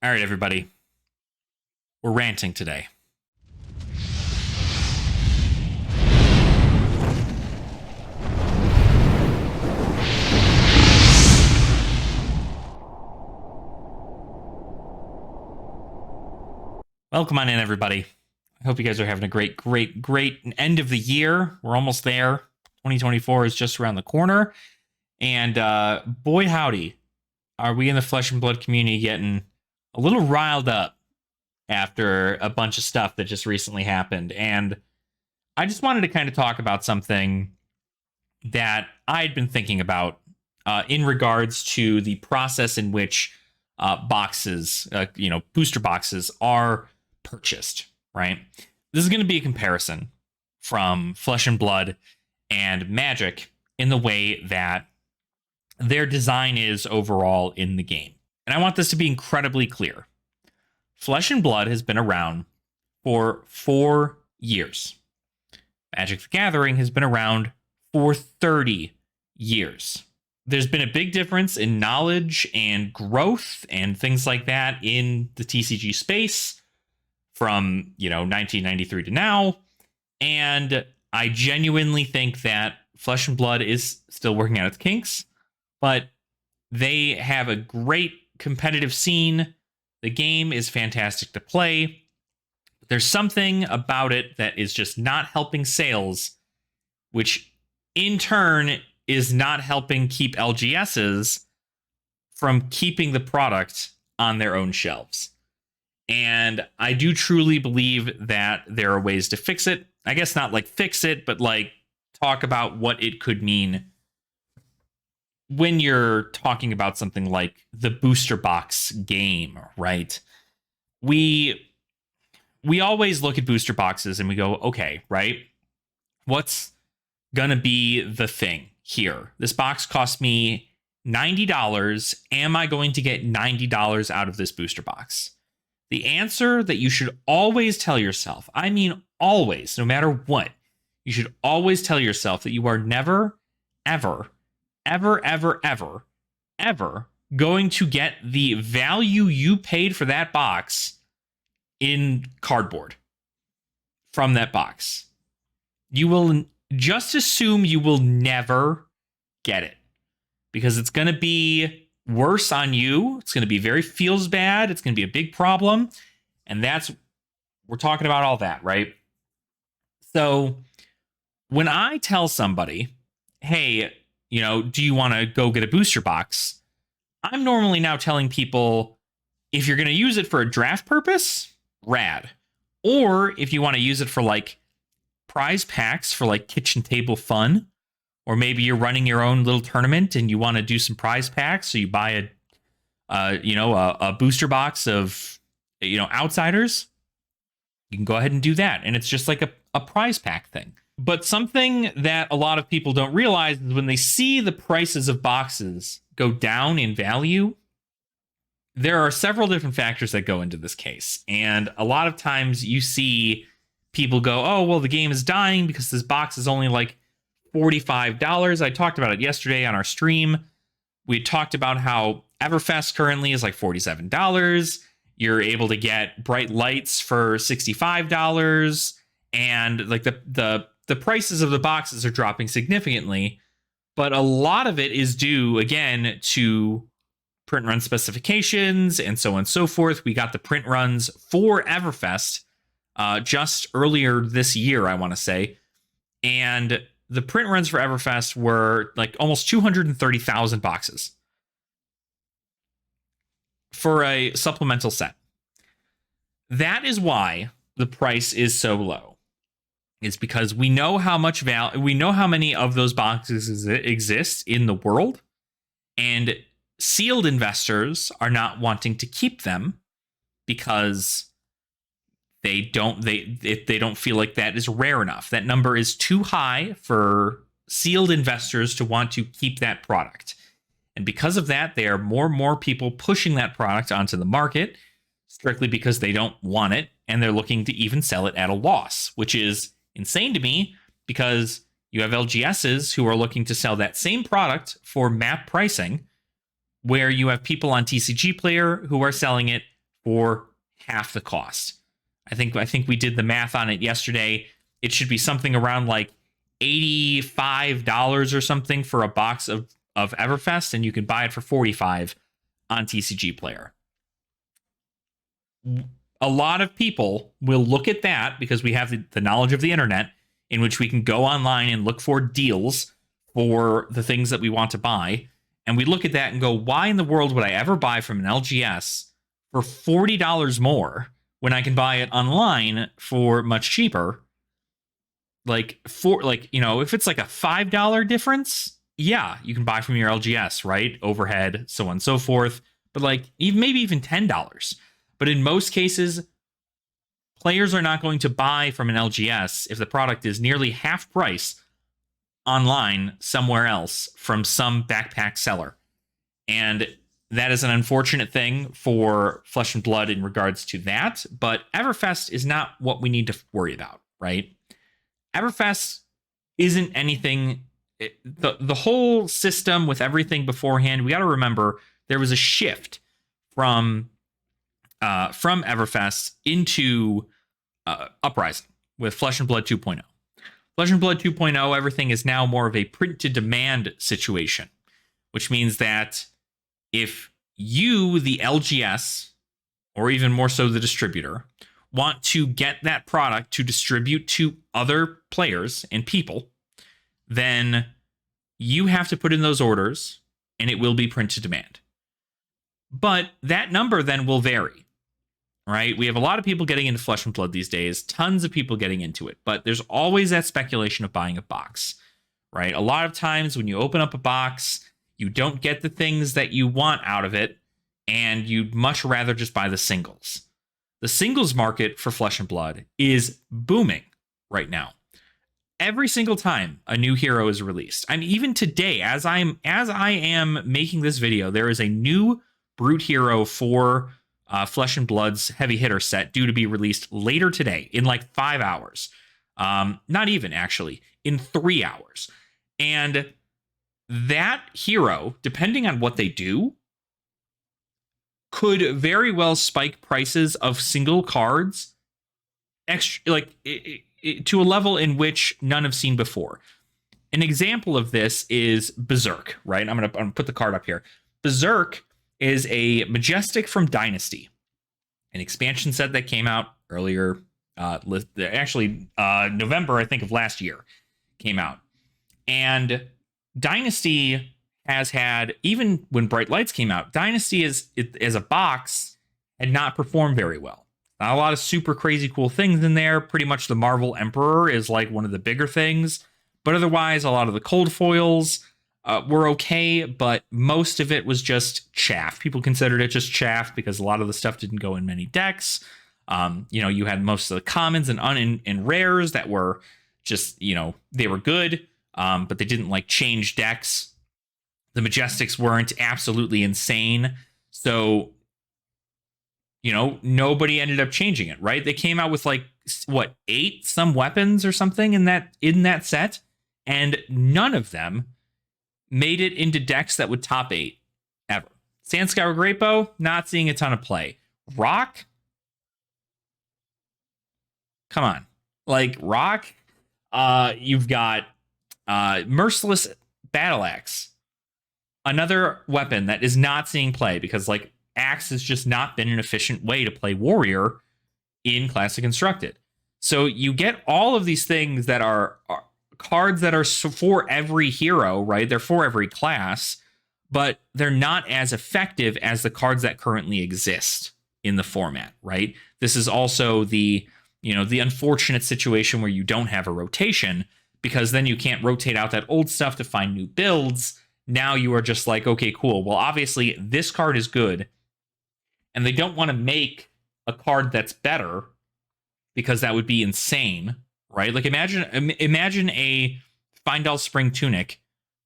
All right, everybody. We're ranting today. Welcome on in, everybody. I hope you guys are having a great end of the year. We're almost there. 2024 is just around the corner. And boy, howdy, are we in the Flesh and Blood community getting a little riled up after a bunch of stuff that just recently happened. And I just wanted to kind of talk about something that I'd been thinking about in regards to the process in which booster boxes are purchased, right? This is going to be a comparison from Flesh and Blood and Magic in the way that their design is overall in the game. And I want this to be incredibly clear. Flesh and Blood has been around for 4 years. Magic the Gathering has been around for 30 years. There's been a big difference in knowledge and growth and things like that in the TCG space from, 1993 to now. And I genuinely think that Flesh and Blood is still working out its kinks, but they have a great competitive scene. The game is fantastic to play. There's something about it that is just not helping sales, which in turn is not helping keep LGSs from keeping the product on their own shelves. And I do truly believe that there are ways to fix it. I guess not like fix it, but like talk about what it could mean when you're talking about something like the booster box game, right? We always look at booster boxes and we go, okay, right? What's gonna be the thing here? This box cost me $90. Am I going to get $90 out of this booster box? The answer that you should always tell yourself, I mean always, no matter what, you should always tell yourself that you are never, ever, ever, ever, ever, ever going to get the value you paid for that box in cardboard from that box. You will just assume you will never get it because it's going to be worse on you. It's going to be feels bad. It's going to be a big problem. And we're talking about all that, right? So when I tell somebody, hey, do you want to go get a booster box? I'm normally now telling people, if you're going to use it for a draft purpose, rad. Or if you want to use it for like prize packs for like kitchen table fun, or maybe you're running your own little tournament and you want to do some prize packs, so you buy a booster box of outsiders, you can go ahead and do that, and it's just like a prize pack thing. But something that a lot of people don't realize is when they see the prices of boxes go down in value, there are several different factors that go into this case. And a lot of times you see people go, oh, well, the game is dying because this box is only like $45. I talked about it yesterday on our stream. We talked about how Everfest currently is like $47. You're able to get bright lights for $65. And like the prices of the boxes are dropping significantly. But a lot of it is due, again, to print run specifications and so on and so forth. We got the print runs for Everfest just earlier this year, I want to say. And the print runs for Everfest were like almost 230,000 boxes for a supplemental set. That is why the price is so low. It's because we know how much we know how many of those boxes exist in the world, and sealed investors are not wanting to keep them because they don't feel like that is rare enough. That number is too high for sealed investors to want to keep that product. And because of that, there are more and more people pushing that product onto the market strictly because they don't want it, and they're looking to even sell it at a loss, which is insane to me because you have LGSs who are looking to sell that same product for map pricing, where you have people on TCG Player who are selling it for half the cost. I think we did the math on it yesterday. It should be something around like $85 or something for a box of Everfest, and you can buy it for $45 on TCG Player. A lot of people will look at that because we have the knowledge of the internet in which we can go online and look for deals for the things that we want to buy. And we look at that and go, why in the world would I ever buy from an LGS for $40 more when I can buy it online for much cheaper? If it's like a $5 difference, yeah, you can buy from your LGS, right? Overhead, so on and so forth. But maybe even $10. But in most cases, players are not going to buy from an LGS if the product is nearly half price online somewhere else from some backpack seller. And that is an unfortunate thing for Flesh and Blood in regards to that. But Everfest is not what we need to worry about, right? Everfest isn't anything. The whole system with everything beforehand, we got to remember there was a shift from Everfest into Uprising with Flesh and Blood 2.0. Flesh and Blood 2.0, everything is now more of a print-to-demand situation, which means that if you, the LGS, or even more so the distributor, want to get that product to distribute to other players and people, then you have to put in those orders, and it will be print-to-demand. But that number then will vary. Right? We have a lot of people getting into Flesh and Blood these days, tons of people getting into it, but there's always that speculation of buying a box, right? A lot of times when you open up a box, you don't get the things that you want out of it, and you'd much rather just buy the singles. The singles market for Flesh and Blood is booming right now. Every single time a new hero is released, I mean, even today, as I am making this video, there is a new Brute hero for Flesh and Blood's heavy hitter set due to be released later today in 5 hours. Not even, actually, in 3 hours. And that hero, depending on what they do, could very well spike prices of single cards to a level in which none have seen before. An example of this is Berserk, right? I'm gonna put the card up here. Berserk is a Majestic from Dynasty, an expansion set that came out earlier, November, I think, of last year came out. And Dynasty has had, even when Bright Lights came out, Dynasty as a box had not performed very well. Not a lot of super crazy cool things in there. Pretty much the Marvel Emperor is one of the bigger things. But otherwise, a lot of the cold foils were okay, but most of it was just chaff. People considered it just chaff because a lot of the stuff didn't go in many decks. You had most of the commons and rares that were just, they were good, but they didn't change decks. The Majestics weren't absolutely insane. So, nobody ended up changing it, right? They came out with 8 some weapons or something in that set, and none of them made it into decks that would top 8 ever. Sandscour Greatbow, not seeing a ton of play. Rock? Come on. Rock? You've got Merciless Battle Axe. Another weapon that is not seeing play because, Axe has just not been an efficient way to play Warrior in Classic Constructed. So you get all of these things that are cards that are for every hero, right? They're for every class, but they're not as effective as the cards that currently exist in the format, right? This is also the unfortunate situation where you don't have a rotation, because then you can't rotate out that old stuff to find new builds. Now you are just okay, cool. Well, obviously this card is good, and they don't want to make a card that's better because that would be insane, right? Imagine a Findal Spring Tunic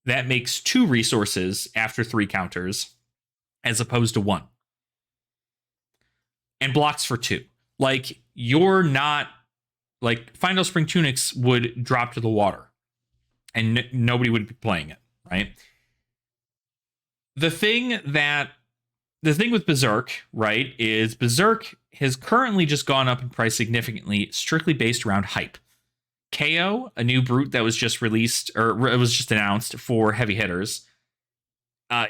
that makes 2 resources after 3 counters as opposed to 1, and blocks for 2. You're not Findal Spring Tunics would drop to the water and nobody would be playing it, right? The thing that the thing with Berserk, right, is Berserk has currently just gone up in price significantly, strictly based around hype. KO, a new brute that was just released, or it was just announced for heavy hitters,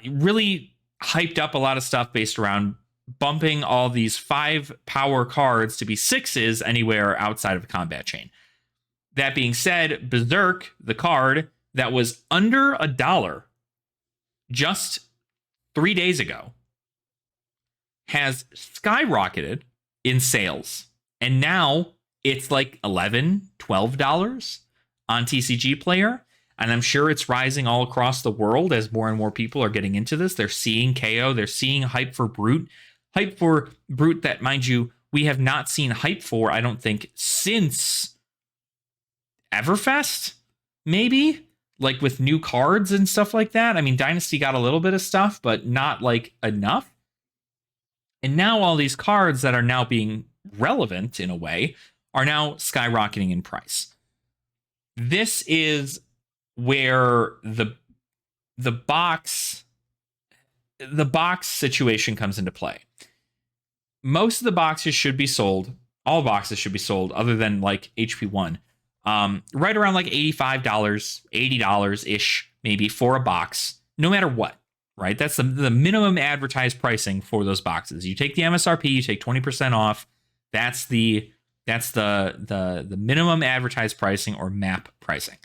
really hyped up a lot of stuff based around bumping all these 5 power cards to be 6s anywhere outside of the combat chain. That being said, Berserk, the card that was under $1 just 3 days ago, has skyrocketed in sales. And now it's like $11-12 on TCG Player. And I'm sure it's rising all across the world as more and more people are getting into this. They're seeing KO. They're seeing hype for Brute. Hype for Brute that, mind you, we have not seen hype for, I don't think, since Everfest, maybe? Like with new cards and stuff like that. I mean, Dynasty got a little bit of stuff, but not like enough. And now all these cards that are now being relevant in a way are now skyrocketing in price. This is where the box situation comes into play. Most of the boxes should be sold. All boxes should be sold, other than like HP1. Right around like $85, $80 ish, maybe for a box, no matter what. Right, that's the minimum advertised pricing for those boxes. You take the MSRP, you take 20% off. That's the minimum advertised pricing, or MAP pricing.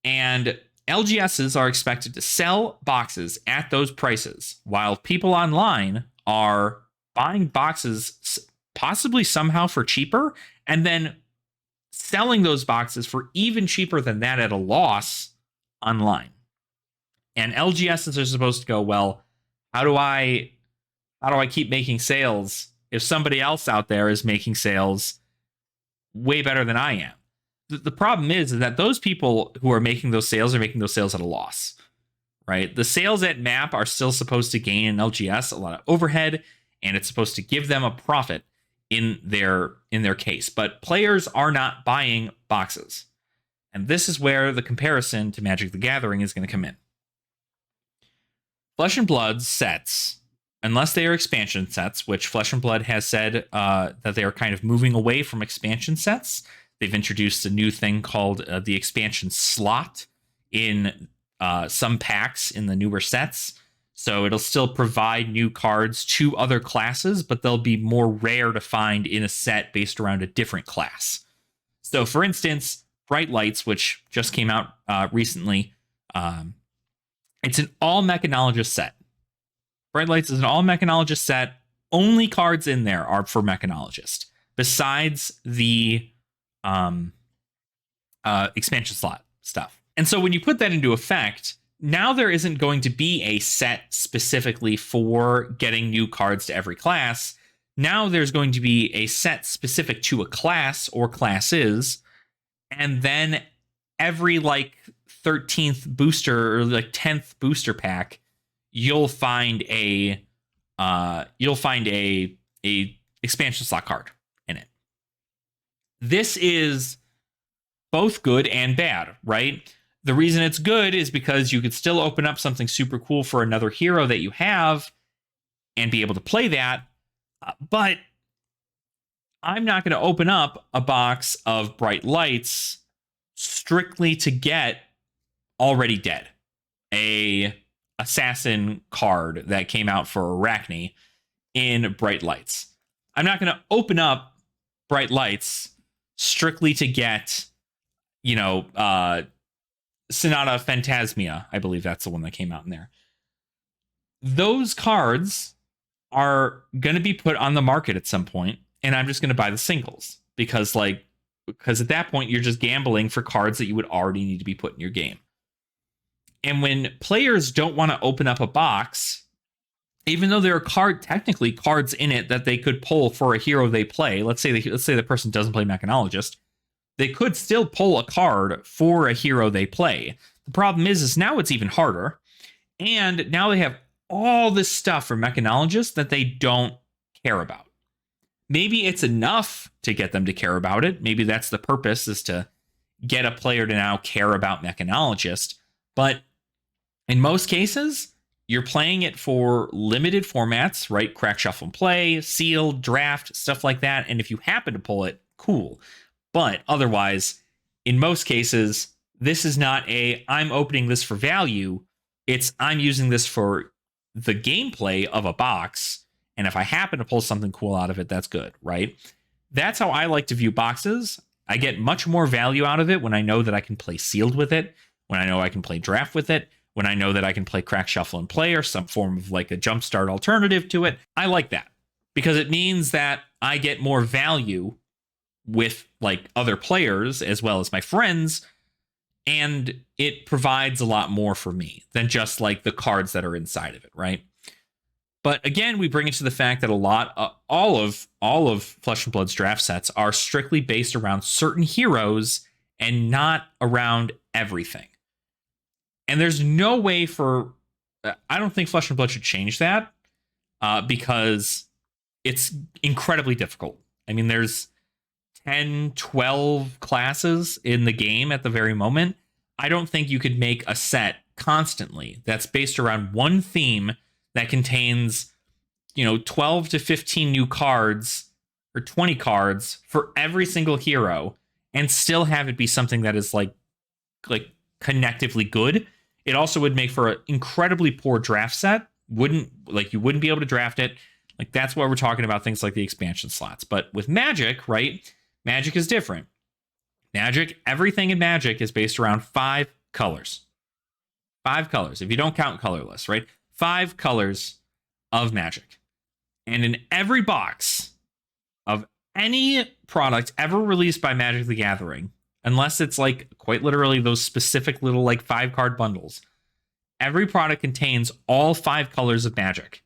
And LGSs are expected to sell boxes at those prices, while people online are buying boxes possibly somehow for cheaper, and then selling those boxes for even cheaper than that at a loss online. And LGSs are supposed to go, well, how do I keep making sales if somebody else out there is making sales way better than I am? The problem is that those people who are making those sales at a loss, right? The sales at MAP are still supposed to gain in LGS a lot of overhead, and it's supposed to give them a profit in their case. But players are not buying boxes. And this is where the comparison to Magic the Gathering is going to come in. Flesh and Blood sets, unless they are expansion sets, which Flesh and Blood has said that they are kind of moving away from expansion sets. They've introduced a new thing called the expansion slot in some packs in the newer sets. So it'll still provide new cards to other classes, but they'll be more rare to find in a set based around a different class. So, for instance, Bright Lights, which just came out recently, it's an all-mechanologist set. Bright Lights is an all-mechanologist set. Only cards in there are for mechanologist, besides the expansion slot stuff. And so when you put that into effect, now there isn't going to be a set specifically for getting new cards to every class. Now there's going to be a set specific to a class or classes, and then every like 13th booster or like 10th booster pack, you'll find a expansion slot card in it. This is both good and bad, right? The reason it's good is because you could still open up something super cool for another hero that you have and be able to play that. But I'm not going to open up a box of Bright Lights strictly to get Already Dead, a assassin card that came out for Arachne in Bright Lights. I'm not going to open up Bright Lights strictly to get, Sonata Phantasmia. I believe that's the one that came out in there. Those cards are going to be put on the market at some point, and I'm just going to buy the singles because at that point you're just gambling for cards that you would already need to be put in your game. And when players don't want to open up a box, even though there are technically cards in it that they could pull for a hero they play, let's say the person doesn't play Mechanologist, they could still pull a card for a hero they play. The problem is now it's even harder, and now they have all this stuff for Mechanologist that they don't care about. Maybe it's enough to get them to care about it. Maybe that's the purpose, is to get a player to now care about Mechanologist. But in most cases, You're playing it for limited formats, right? Crack, shuffle, and play, sealed, draft, stuff like that. And if you happen to pull it, cool. But otherwise, in most cases, this is not I'm opening this for value. It's I'm using this for the gameplay of a box. And if I happen to pull something cool out of it, that's good, right? That's how I like to view boxes. I get much more value out of it when I know that I can play sealed with it, when I know I can play draft with it, when I know that I can play crack, shuffle, and play, or some form of like a jumpstart alternative to it. I like that because it means that I get more value with like other players as well as my friends, and it provides a lot more for me than just like the cards that are inside of it, right? But again, we bring it to the fact that all of Flesh and Blood's draft sets are strictly based around certain heroes and not around everything. And there's no way I don't think Flesh and Blood should change that because it's incredibly difficult. I mean, there's 10, 12 classes in the game at the very moment. I don't think you could make a set constantly that's based around one theme that contains, 12 to 15 new cards or 20 cards for every single hero and still have it be something that is like connectively good. It also would make for an incredibly poor draft set. You wouldn't be able to draft it. Like, that's why we're talking about things like the expansion slots. But with Magic, right? Magic is different. Everything in Magic is based around 5 colors. 5 colors, if you don't count colorless, right? 5 colors of Magic. And in every box of any product ever released by Magic the Gathering, unless it's like quite literally those specific little like 5-card bundles, every product contains all 5 colors of Magic.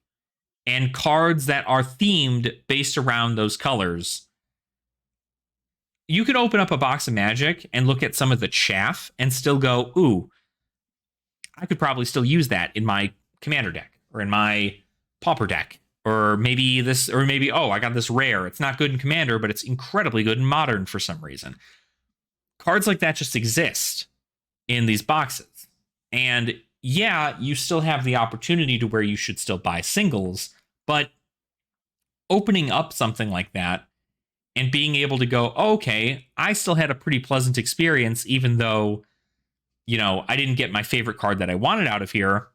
And cards that are themed based around those colors. You could open up a box of Magic and look at some of the chaff and still go, ooh, I could probably still use that in my Commander deck or in my Pauper deck. Or maybe I got this rare. It's not good in Commander, but it's incredibly good in Modern for some reason. Cards like that just exist in these boxes. And yeah, you still have the opportunity to where you should still buy singles, but opening up something like that and being able to go, okay, I still had a pretty pleasant experience, even though, I didn't get my favorite card that I wanted out of here.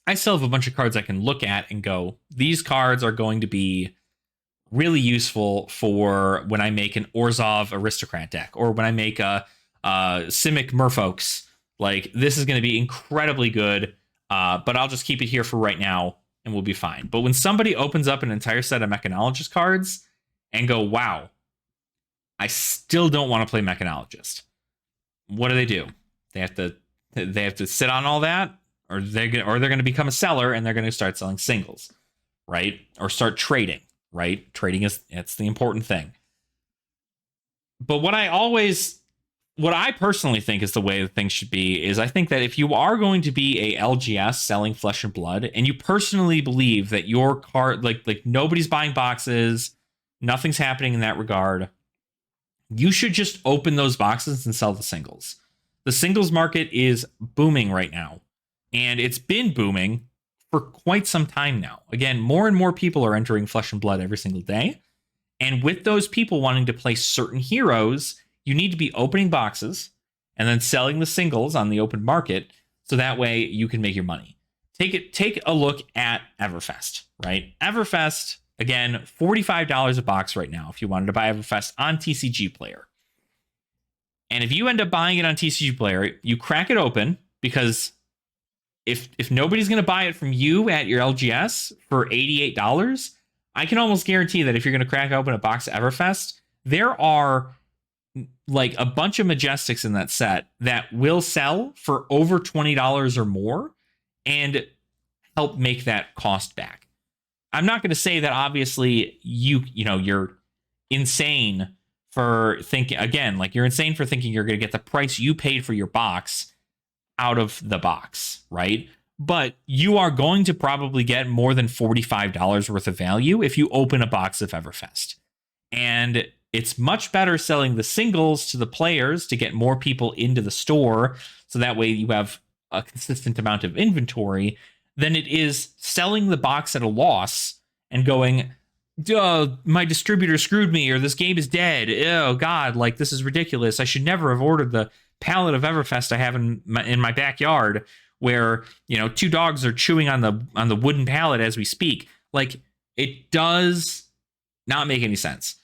I still have a bunch of cards I can look at and go, these cards are going to be really useful for when I make an Orzhov Aristocrat deck, or when I make a Simic Merfolks. Like, this is going to be incredibly good, but I'll just keep it here for right now, and we'll be fine. But when somebody opens up an entire set of Mechanologist cards and go, wow, I still don't want to play Mechanologist, what do? They have to sit on all that, or they're going to become a seller and they're going to start selling singles, right? Or start trading, right? It's the important thing. But what I personally think is the way that things should be is I think that if you are going to be a LGS selling Flesh and Blood, and you personally believe that your card, like nobody's buying boxes, nothing's happening in that regard, you should just open those boxes and sell the singles. The singles market is booming right now, and it's been booming for quite some time now. Again, more and more people are entering Flesh and Blood every single day, and with those people wanting to play certain heroes, you need to be opening boxes and then selling the singles on the open market, so that way you can make your money. Take a look at Everfest, right? Everfest, again, $45 a box right now if you wanted to buy Everfest on TCG Player. And if you end up buying it on TCG Player, you crack it open, because if nobody's going to buy it from you at your LGS for $88, I can almost guarantee that if you're going to crack open a box of Everfest, there are like a bunch of Majestics in that set that will sell for over $20 or more and help make that cost back. I'm not going to say that obviously you're insane for thinking, again, like you're insane for thinking you're going to get the price you paid for your box out of the box, right? But you are going to probably get more than $45 worth of value if you open a box of Everfest. And it's much better selling the singles to the players to get more people into the store, so that way you have a consistent amount of inventory, than it is selling the box at a loss and going, "Oh, my distributor screwed me," or "This game is dead. Oh God, like this is ridiculous. I should never have ordered the pallet of Everfest I have in my backyard, where two dogs are chewing on the wooden pallet as we speak." Like, it does not make any sense.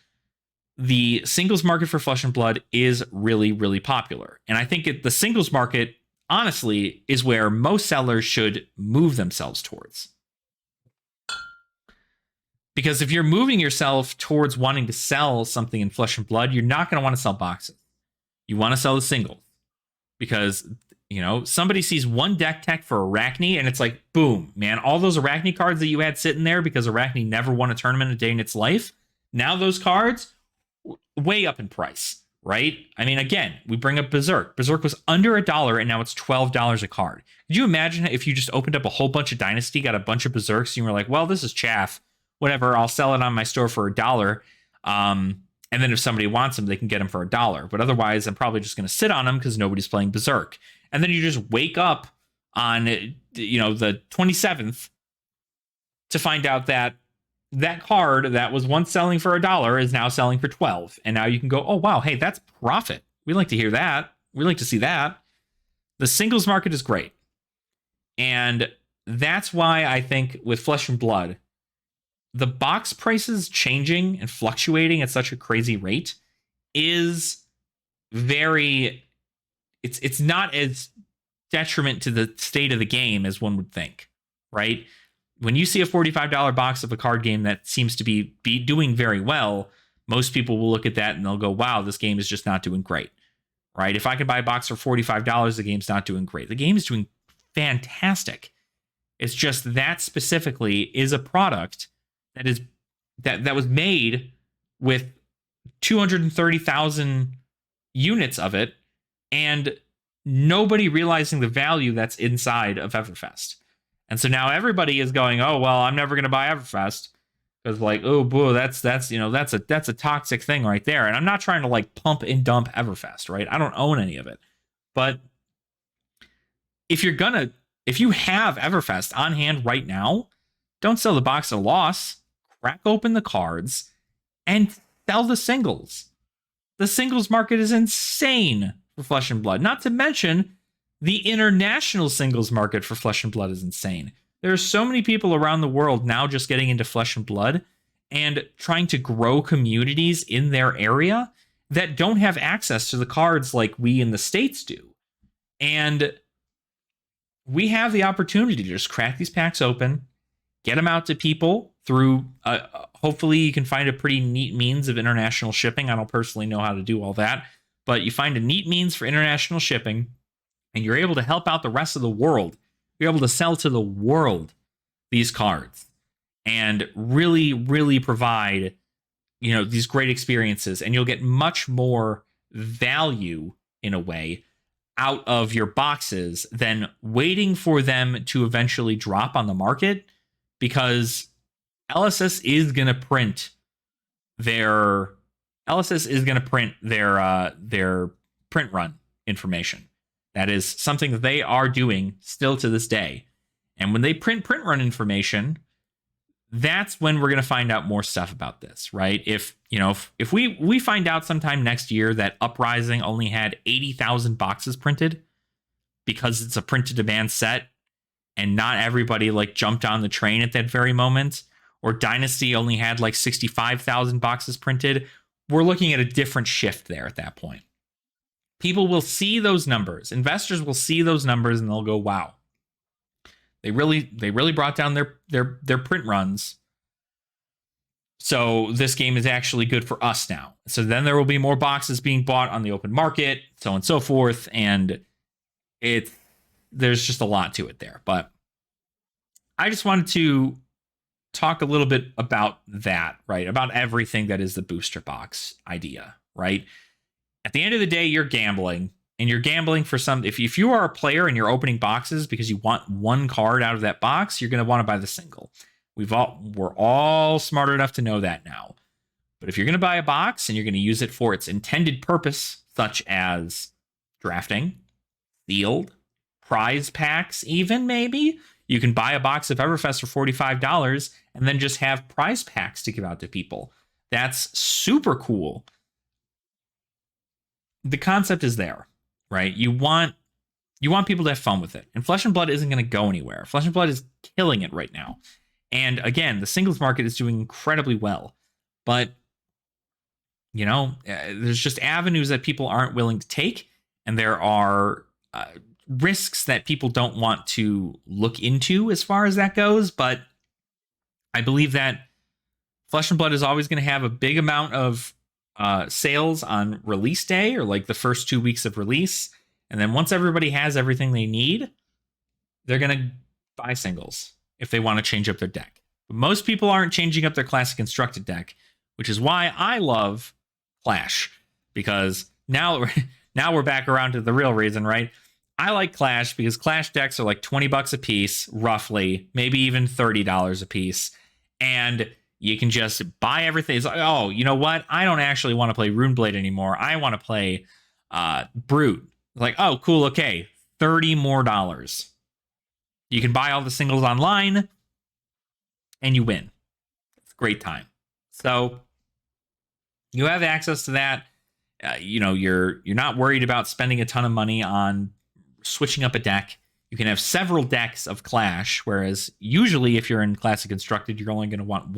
The singles market for Flesh and Blood is really, really popular, and I think the singles market, honestly, is where most sellers should move themselves towards. Because if you're moving yourself towards wanting to sell something in Flesh and Blood, you're not going to want to sell boxes. You want to sell the singles. Because, somebody sees one deck tech for Arachne, and it's like, boom, man, all those Arachne cards that you had sitting there because Arachne never won a tournament a day in its life, now those cards, way up in price, right? I mean, again, we bring up Berserk. Berserk was under $1, and now it's $12 a card. Could you imagine if you just opened up a whole bunch of Dynasty, got a bunch of Berserks, and you were like, well, this is chaff. Whatever, I'll sell it on my store for $1. And then if somebody wants them, they can get them for $1. But otherwise, I'm probably just going to sit on them because nobody's playing Berserk. And then you just wake up on, the 27th to find out that that card that was once selling for $1 is now selling for $12. And now you can go, oh, wow, hey, that's profit. We like to hear that. We like to see that. The singles market is great. And that's why I think with Flesh and Blood, the box prices changing and fluctuating at such a crazy rate is very, it's not as detriment to the state of the game as one would think, right? When you see a $45 box of a card game that seems to be doing very well, most people will look at that and they'll go, wow, this game is just not doing great, right? If I could buy a box for $45, the game's not doing great. The game is doing fantastic. It's just that specifically is a product that was made with 230,000 units of it, and nobody realizing the value that's inside of Everfest. And so now everybody is going, oh, well, I'm never going to buy Everfest because, like, oh, boo, that's a toxic thing right there. And I'm not trying to like pump and dump Everfest, right? I don't own any of it. But if you have Everfest on hand right now, don't sell the box at a loss. Crack open the cards and sell the singles. The singles market is insane for Flesh and Blood. Not to mention, the international singles market for Flesh and Blood is insane. There are so many people around the world now just getting into Flesh and Blood and trying to grow communities in their area that don't have access to the cards like we in the States do. And we have the opportunity to just crack these packs open, get them out to people through, hopefully you can find a pretty neat means of international shipping. I don't personally know how to do all that, but you find a neat means for international shipping, and you're able to help out the rest of the world. You're able to sell to the world these cards and really, really provide, these great experiences, and you'll get much more value in a way out of your boxes than waiting for them to eventually drop on the market, because LSS is going to print their print run information. That is something that they are doing still to this day. And when they print run information, that's when we're going to find out more stuff about this, right? If we find out sometime next year that Uprising only had 80,000 boxes printed because it's a print to demand set and not everybody like jumped on the train at that very moment, or Dynasty only had like 65,000 boxes printed, we're looking at a different shift there at that point. People will see those numbers. Investors will see those numbers and they'll go, wow, they really brought down their print runs. So this game is actually good for us now. So then there will be more boxes being bought on the open market, so on and so forth. And there's just a lot to it there. But I just wanted to talk a little bit about that, right? About everything that is the booster box idea, right? At the end of the day, you're gambling, and you're gambling for some. If you are a player and you're opening boxes because you want one card out of that box, you're going to want to buy the single. We're all smart enough to know that now. But if you're going to buy a box and you're going to use it for its intended purpose, such as drafting, sealed, prize packs, even maybe, You can buy a box of Everfest for $45 and then just have prize packs to give out to people. That's super cool. The concept is there, right? You want people to have fun with it. And Flesh and Blood isn't going to go anywhere. Flesh and Blood is killing it right now. And again, the singles market is doing incredibly well. But, you know, there's just avenues that people aren't willing to take. And there are risks that people don't want to look into as far as that goes. But I believe that Flesh and Blood is always going to have a big amount of sales on release day, or like the first 2 weeks of release. And then once everybody has everything they need, they're going to buy singles if they want to change up their deck. But most people aren't changing up their classic constructed deck, which is why I love Clash, because now we're back around to the real reason, right? I like Clash because Clash decks are like $20 a piece, roughly, maybe even $30 a piece. And you can just buy everything. It's like, oh, you know what? I don't actually want to play Runeblade anymore. I want to play Brute. Like, oh, cool. Okay, $30 more. You can buy all the singles online, and you win. It's a great time. So you have access to that. You know, you're not worried about spending a ton of money on switching up a deck. You can have several decks of Clash, whereas usually if you're in Classic Constructed, you're only going to want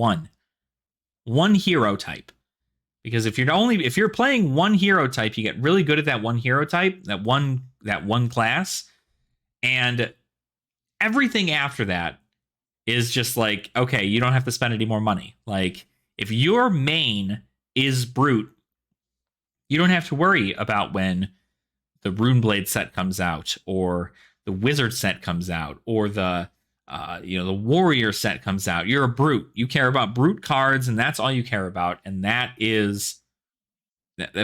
one hero type. Because if you're playing one hero type, you get really good at that one hero type, that one class, and everything after that is just like, okay, you don't have to spend any more money. Like, if your main is Brute, you don't have to worry about when the Runeblade set comes out, or the Wizard set comes out, or the Warrior set comes out. You're a Brute. You care about Brute cards, and that's all you care about. And that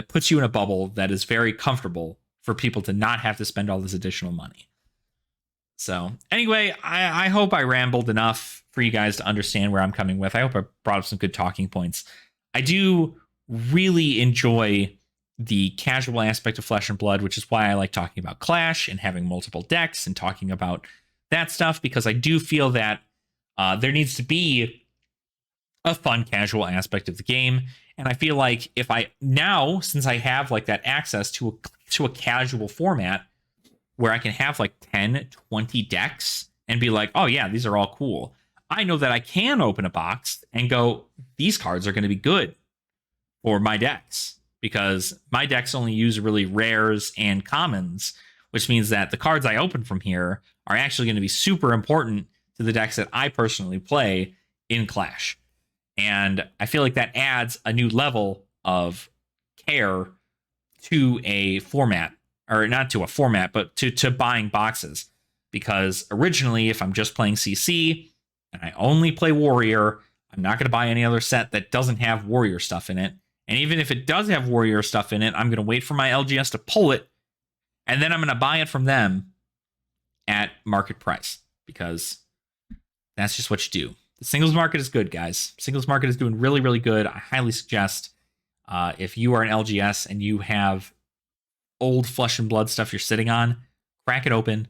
puts you in a bubble that is very comfortable for people to not have to spend all this additional money. So anyway, I hope I rambled enough for you guys to understand where I'm coming with. I hope I brought up some good talking points. I do really enjoy the casual aspect of Flesh and Blood, which is why I like talking about Clash and having multiple decks and talking about that stuff, because I do feel that there needs to be a fun casual aspect of the game. And I feel like since I have like that access to a casual format where I can have like 10, 20 decks and be like, oh yeah, these are all cool. I know that I can open a box and go, these cards are going to be good for my decks, because my decks only use really rares and commons, which means that the cards I open from here are actually going to be super important to the decks that I personally play in Clash. And I feel like that adds a new level of care to a format, or not to a format, but to buying boxes. Because originally, if I'm just playing CC and I only play Warrior, I'm not going to buy any other set that doesn't have Warrior stuff in it. And even if it does have Warrior stuff in it, I'm going to wait for my LGS to pull it, and then I'm going to buy it from them at market price, because that's just what you do. The singles market is good, guys. Singles market is doing really, really good. I highly suggest if you are an LGS and you have old Flesh and Blood stuff you're sitting on, crack it open,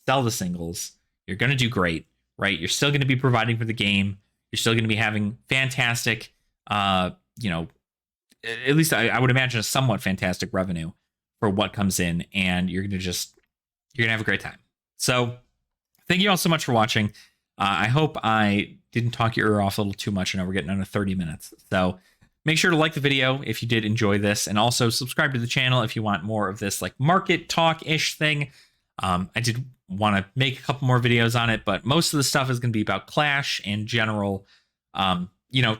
sell the singles. You're going to do great, right? You're still going to be providing for the game. You're still going to be having fantastic, at least I would imagine a somewhat fantastic revenue for what comes in, and you're going to have a great time. So thank you all so much for watching. I hope I didn't talk your ear off a little too much. I know we're getting under 30 minutes. So make sure to like the video if you did enjoy this, and also subscribe to the channel if you want more of this like market talk-ish thing. I did want to make a couple more videos on it, but most of the stuff is going to be about Clash and general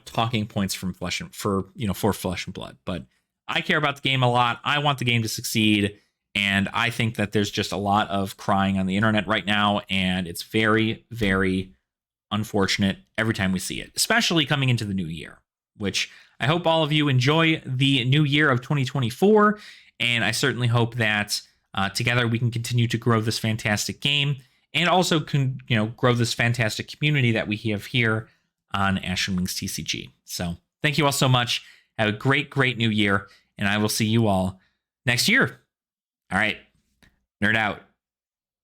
talking points for Flesh and Blood. But I care about the game a lot. I want the game to succeed, and I think that there's just a lot of crying on the internet right now, and it's very, very unfortunate every time we see it, especially coming into the new year, which I hope all of you enjoy the new year of 2024, and I certainly hope that together we can continue to grow this fantastic game, and also grow this fantastic community that we have here on Ashen Wings TCG. So thank you all so much. Have a great, great new year, and I will see you all next year. All right, nerd out.